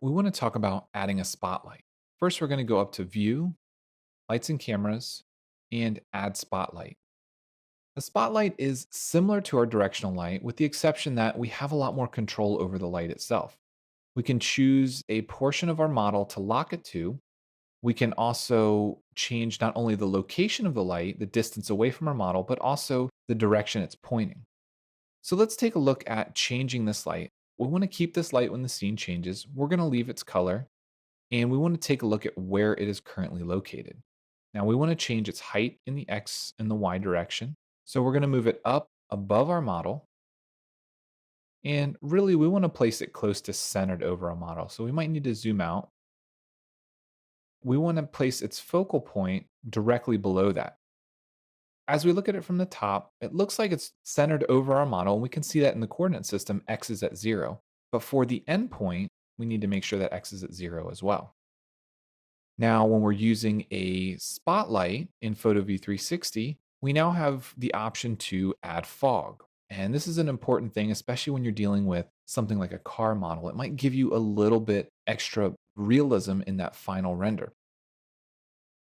we want to talk about adding a spotlight. First, we're going to go up to View, Lights and Cameras, and Add Spotlight. The spotlight is similar to our directional light, with the exception that we have a lot more control over the light itself. We can choose a portion of our model to lock it to. We can also change not only the location of the light, the distance away from our model, but also the direction it's pointing. So let's take a look at changing this light. We want to keep this light when the scene changes. We're going to leave its color, and we want to take a look at where it is currently located. Now we want to change its height in the X and the Y direction. So we're going to move it up above our model. And really, we want to place it close to centered over our model. So we might need to zoom out. We want to place its focal point directly below that. As we look at it from the top, it looks like it's centered over our model, and we can see that in the coordinate system, x is at 0. But for the endpoint, we need to make sure that x is at 0 as well. Now, when we're using a spotlight in Photo V360, we now have the option to add fog. And this is an important thing, especially when you're dealing with something like a car model. It might give you a little bit extra realism in that final render.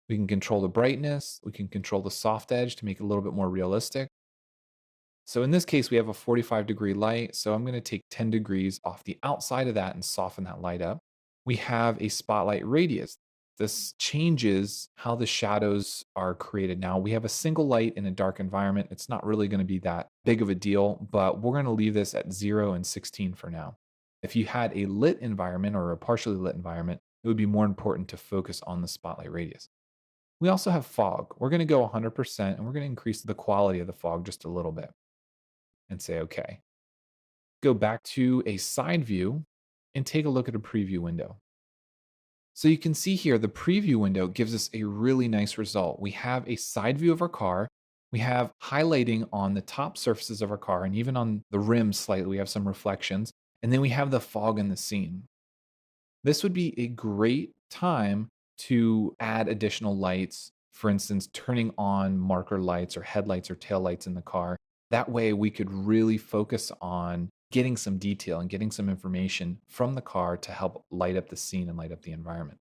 We can control the brightness. We can control the soft edge to make it a little bit more realistic. So in this case, we have a 45-degree light. So I'm going to take 10 degrees off the outside of that and soften that light up. We have a spotlight radius. This changes how the shadows are created. Now we have a single light in a dark environment. It's not really going to be that big of a deal, but we're going to leave this at 0 and 16 for now. If you had a lit environment or a partially lit environment, it would be more important to focus on the spotlight radius. We also have fog. We're going to go 100% and we're going to increase the quality of the fog just a little bit and say, okay. Go back to a side view and take a look at a preview window. So you can see here, the preview window gives us a really nice result. We have a side view of our car. We have highlighting on the top surfaces of our car, and even on the rim slightly, we have some reflections. And then we have the fog in the scene. This would be a great time to add additional lights. For instance, turning on marker lights or headlights or tail lights in the car. That way we could really focus on getting some detail and getting some information from the car to help light up the scene and light up the environment.